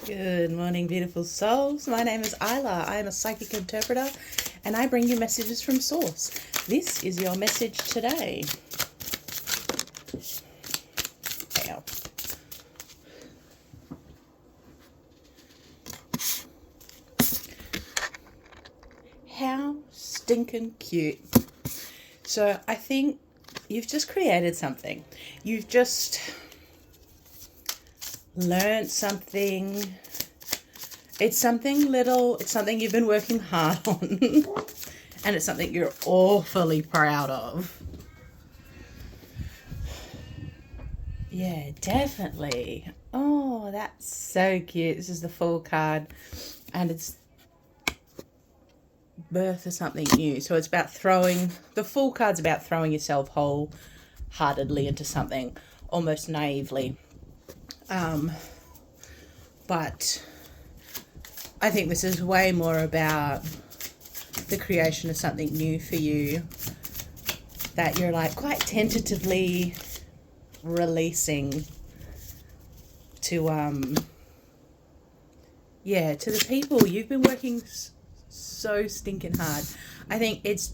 Good morning, beautiful souls. My name is Isla. I am a psychic interpreter and I bring you messages from Source. This is your message today. Ow. How stinking cute. So I think you've just created something. You've just learned something. It's something little, it's something you've been working hard on, and it's something you're awfully proud of. Yeah, definitely. Oh, that's so cute. This is the Fool card, and it's birth of something new. So it's about the Fool card's about throwing yourself wholeheartedly into something, almost naively. But I think this is way more about the creation of something new for you that you're like quite tentatively releasing to the people. You've been working so stinking hard. I think it's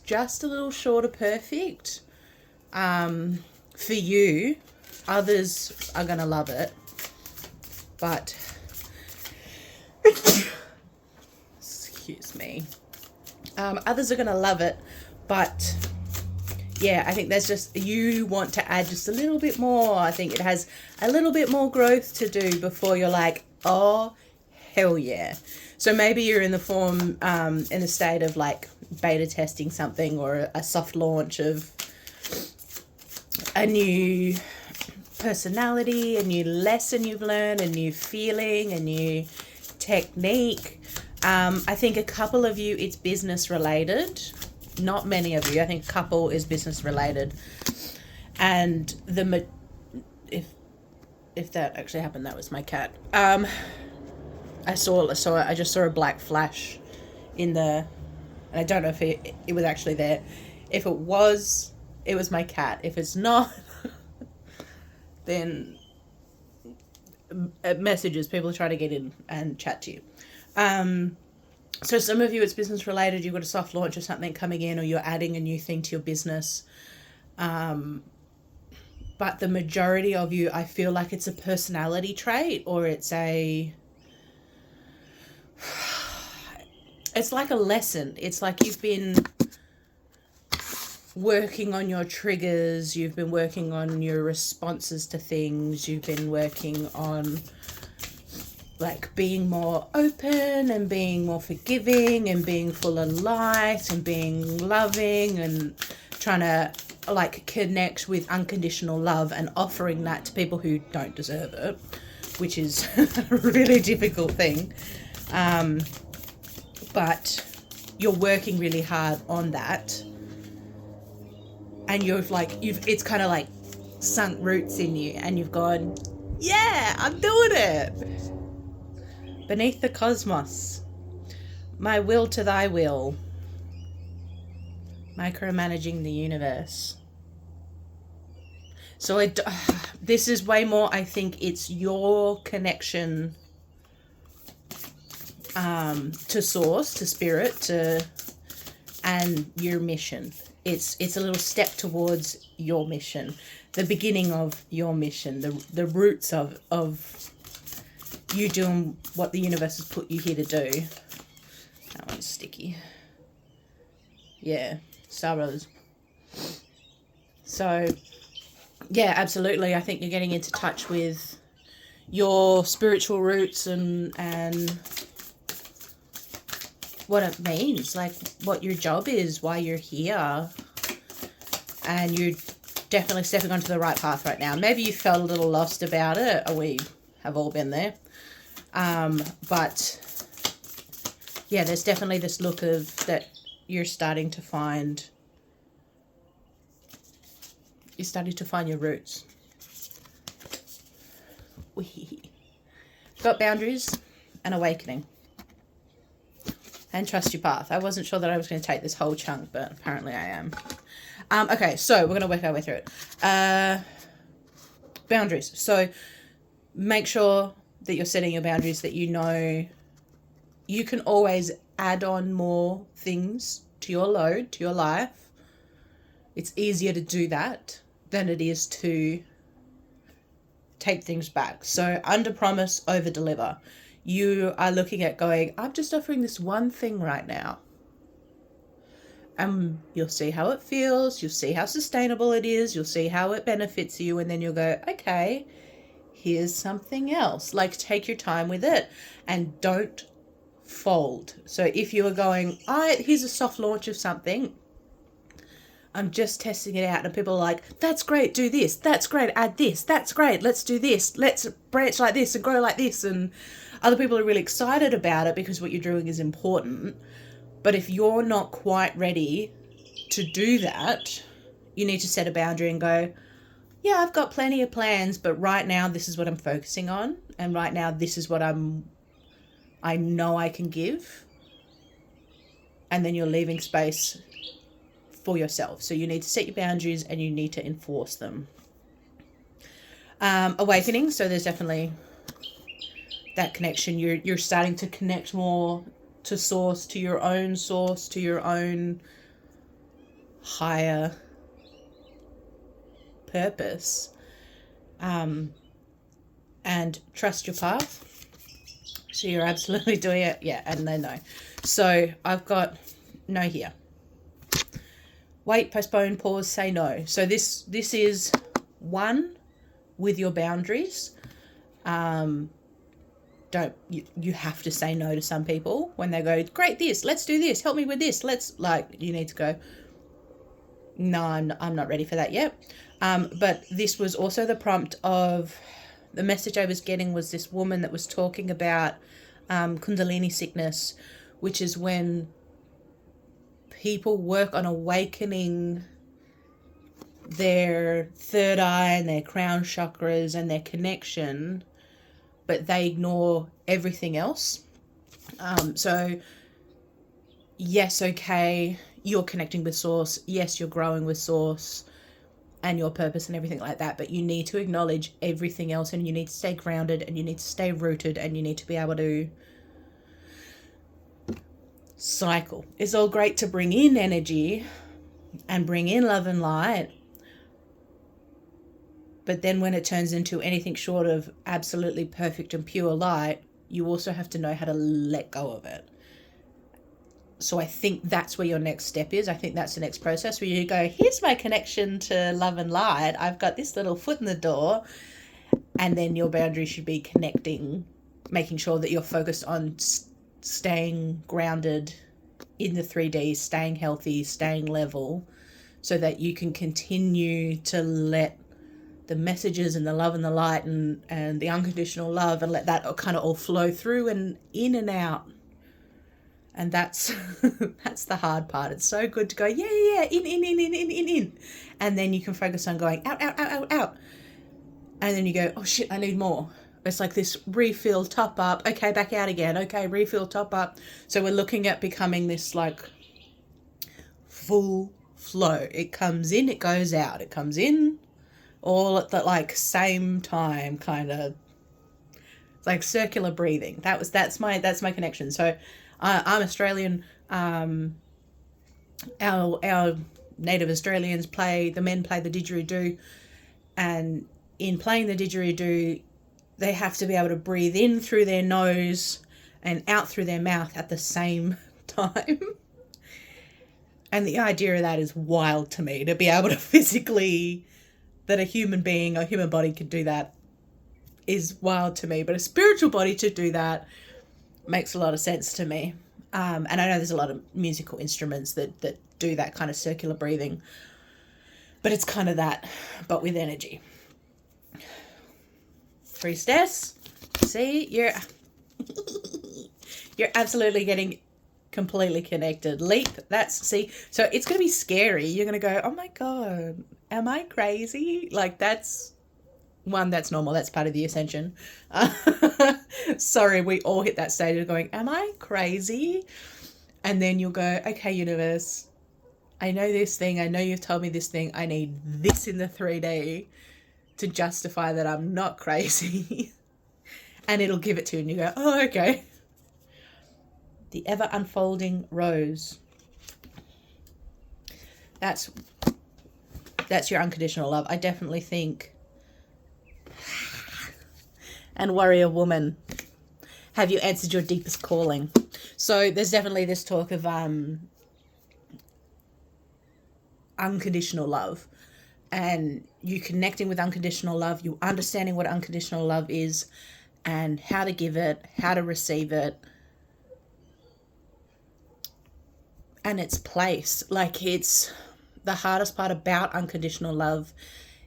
just a little short of perfect for you. Others are gonna love it, but excuse me, others are gonna love it, but yeah, I think there's just, you want to add just a little bit more. I think it has a little bit more growth to do before you're like, oh hell yeah. So maybe you're in the in the state of like beta testing something, or a soft launch of a new personality, a new lesson you've learned, a new feeling, a new technique. I think a couple of you, it's business related. Not many of you. I think a couple is business related. And if that actually happened, that was my cat. I just saw a black flash in the, and I don't know if it was actually there. If it was my cat. If it's not, then messages, people try to get in and chat to you. So some of you, it's business related. You've got a soft launch or something coming in, or you're adding a new thing to your business. But the majority of you, I feel like it's a personality trait, or it's like a lesson. It's like you've been working on your triggers, you've been working on your responses to things, you've been working on like being more open and being more forgiving and being full of light and being loving and trying to like connect with unconditional love and offering that to people who don't deserve it, which is a really difficult thing. But you're working really hard on that. And it's kind of like sunk roots in you, and you've gone, yeah, I'm doing it. Beneath the cosmos, my will to thy will, micromanaging the universe. So this is way more, I think it's your connection to source, to spirit, and your mission. It's a little step towards your mission, the beginning of your mission, the roots of you doing what the universe has put you here to do. That one's sticky. Yeah, Star Brothers. So, yeah, absolutely. I think you're getting into touch with your spiritual roots and what it means, like what your job is, why you're here. And you're definitely stepping onto the right path right now. Maybe you felt a little lost about it. We have all been there. But yeah, there's definitely this look of that you're starting to find your roots. Got boundaries and awakening. And trust your path. I wasn't sure that I was going to take this whole chunk, but apparently I am. Okay, so we're going to work our way through it. Boundaries. So make sure that you're setting your boundaries, that you know you can always add on more things to your load, to your life. It's easier to do that than it is to take things back. So under promise, over deliver. You are looking at going, I'm just offering this one thing right now. You'll see how it feels. You'll see how sustainable it is. You'll see how it benefits you. And then you'll go, okay, here's something else. Like, take your time with it and don't fold. So if you are going, here's a soft launch of something, I'm just testing it out, and people are like, that's great, do this, that's great, add this, that's great, let's do this, let's branch like this and grow like this, and other people are really excited about it because what you're doing is important. But if you're not quite ready to do that, you need to set a boundary and go, yeah, I've got plenty of plans, but right now this is what I'm focusing on, and right now this is what I know I can give. And then you're leaving space for yourself. So you need to set your boundaries and you need to enforce them. Awakening. So there's definitely that connection. You're starting to connect more to source, to your own higher purpose. And trust your path. So you're absolutely doing it. Yeah, and then no. So I've got no here. Wait, postpone, pause, say no. So this is one with your boundaries. You have to say no to some people when they go, great, this, let's do this, help me with this, you need to go, no, I'm not ready for that yet. But this was also the prompt of the message I was getting was this woman that was talking about Kundalini sickness, which is when people work on awakening their third eye and their crown chakras and their connection, but they ignore everything else. So yes, okay, you're connecting with source. Yes, you're growing with source and your purpose and everything like that, but you need to acknowledge everything else, and you need to stay grounded, and you need to stay rooted, and you need to be able to cycle. It's all great to bring in energy and bring in love and light, but then when it turns into anything short of absolutely perfect and pure light, you also have to know how to let go of it. So I think that's where your next step is. I think that's the next process where you go, here's my connection to love and light. I've got this little foot in the door. And then your boundary should be connecting, making sure that you're focused on staying grounded in the 3D, staying healthy, staying level, so that you can continue to let the messages and the love and the light and the unconditional love, and let that kind of all flow through and in and out. And that's that's the hard part. It's so good to go, yeah, in. And then you can focus on going out. And then you go, oh shit, I need more. It's like this refill, top up. Okay, back out again. Okay, refill, top up. So we're looking at becoming this like full flow. It comes in, it goes out. It comes in all at the like same time, kind of. It's like circular breathing. That's my connection. So I'm Australian. Our native Australians the men play the didgeridoo, and in playing the didgeridoo, they have to be able to breathe in through their nose and out through their mouth at the same time. And the idea of that is wild to me, to be able to physically, that a human being, a human body could do that is wild to me. But a spiritual body to do that makes a lot of sense to me. And I know there's a lot of musical instruments that do that kind of circular breathing. But it's kind of that, but with energy. Priestess, see, you're absolutely getting completely connected. Leap, so it's going to be scary. You're going to go, oh my God, am I crazy? Like that's normal. That's part of the ascension. Sorry, we all hit that stage of going, am I crazy? And then you'll go, okay, universe, I know this thing. I know you've told me this thing. I need this in the 3D to justify that I'm not crazy. and it'll give it to you and you go, oh, okay. The ever unfolding rose. That's your unconditional love. I definitely think. And warrior woman, have you answered your deepest calling? So there's definitely this talk of unconditional love, and you connecting with unconditional love, you understanding what unconditional love is and how to give it, how to receive it, and its place. Like, it's the hardest part about unconditional love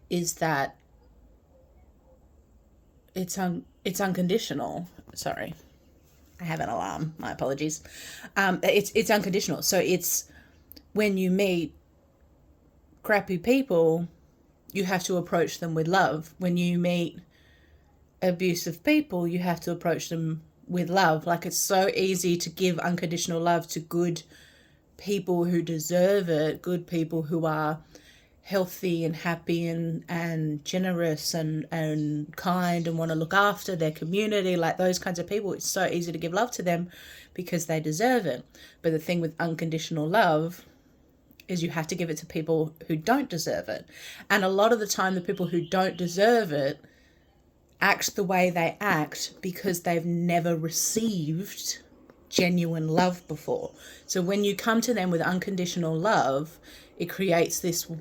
is that it's unconditional. Sorry, I have an alarm. My apologies. It's unconditional. So it's when you meet crappy people, you have to approach them with love. When you meet abusive people, you have to approach them with love. Like, it's so easy to give unconditional love to good people who deserve it, good people who are healthy and happy and generous and kind and want to look after their community, like those kinds of people. It's so easy to give love to them because they deserve it. But the thing with unconditional love is you have to give it to people who don't deserve it. And a lot of the time, the people who don't deserve it act the way they act because they've never received genuine love before. So when you come to them with unconditional love, it creates this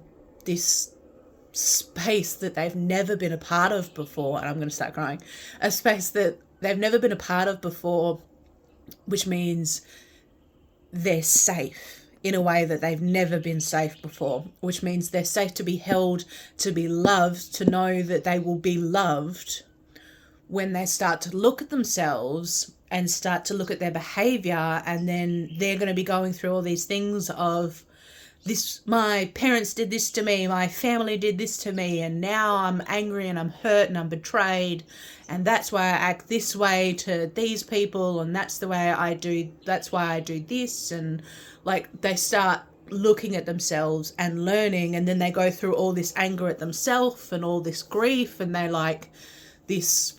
space that they've never been a part of before. And I'm going to start crying. A space that they've never been a part of before, which means they're safe in a way that they've never been safe before, which means they're safe to be held, to be loved, to know that they will be loved when they start to look at themselves and start to look at their behavior. And then they're going to be going through all these things of, this, my parents did this to me, my family did this to me, and now I'm angry and I'm hurt and I'm betrayed, and that's why I act this way to these people, and that's why I do this. And like, they start looking at themselves and learning, and then they go through all this anger at themselves and all this grief, and they like this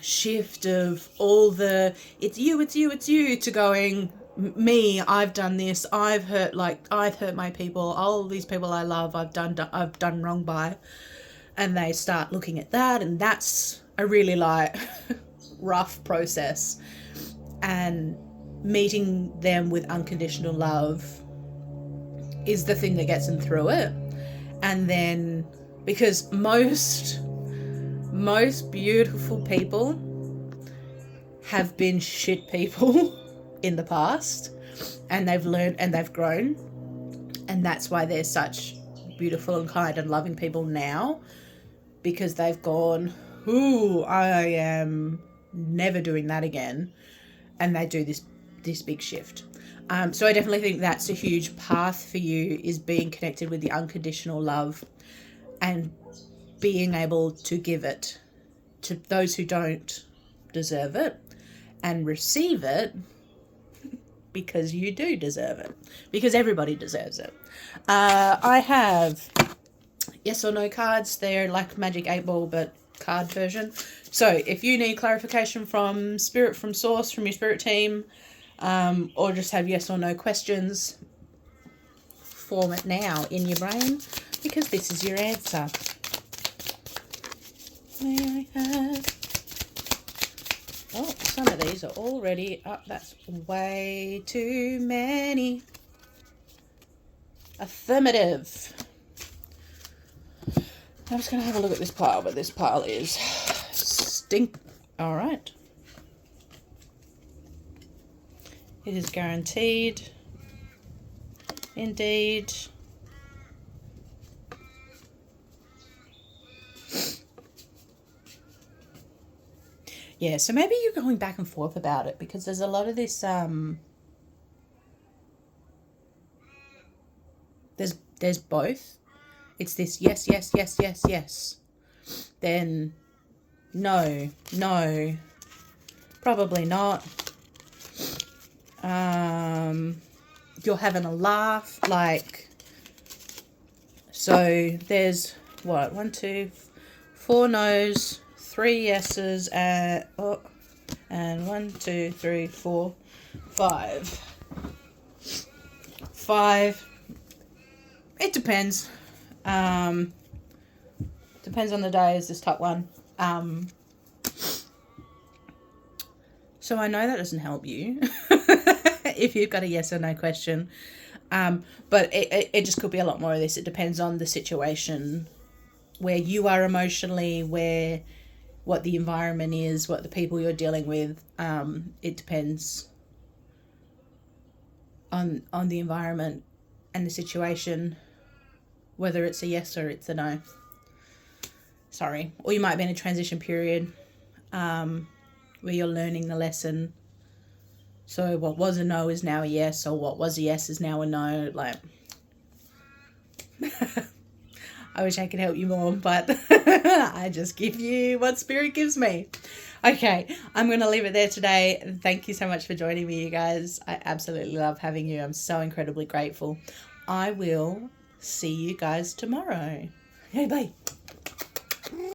shift of all the it's you to going, me, I've done this, I've hurt my people, all these people I love, I've done wrong by. And they start looking at that, and that's a really like rough process. And meeting them with unconditional love is the thing that gets them through it. And then, because most beautiful people have been shit people in the past, and they've learned and they've grown, and that's why they're such beautiful and kind and loving people now, because they've gone, ooh, I am never doing that again, and they do this big shift. So I definitely think that's a huge path for you, is being connected with the unconditional love and being able to give it to those who don't deserve it, and receive it because you do deserve it, because everybody deserves it. I have yes or no cards. They're like Magic 8 Ball, but card version. So if you need clarification from spirit, from source, from your spirit team, or just have yes or no questions, form it now in your brain, because this is your answer. May I have... Oh, some of these are already up. That's way too many. Affirmative. I'm just going to have a look at this pile, but this pile is stink. All right. It is guaranteed. Indeed. Yeah, so maybe you're going back and forth about it, because there's a lot of this, there's both. It's this yes, yes, yes, yes, yes. Then no, no, probably not. You're having a laugh, like, so there's what, 1, 2, 4 no's, 3 yeses, oh, And 1, 2, 3, 4, 5. 5. It depends. Depends on the day is this top one. So I know that doesn't help you if you've got a yes or no question. But it just could be a lot more of this. It depends on the situation, where you are emotionally, what the environment is, what the people you're dealing with. It depends on the environment and the situation, whether it's a yes or it's a no. Sorry. Or you might be in a transition period where you're learning the lesson. So what was a no is now a yes, or what was a yes is now a no. Like, I wish I could help you more, but I just give you what Spirit gives me. Okay, I'm going to leave it there today. Thank you so much for joining me, you guys. I absolutely love having you. I'm so incredibly grateful. I will see you guys tomorrow. Okay, bye.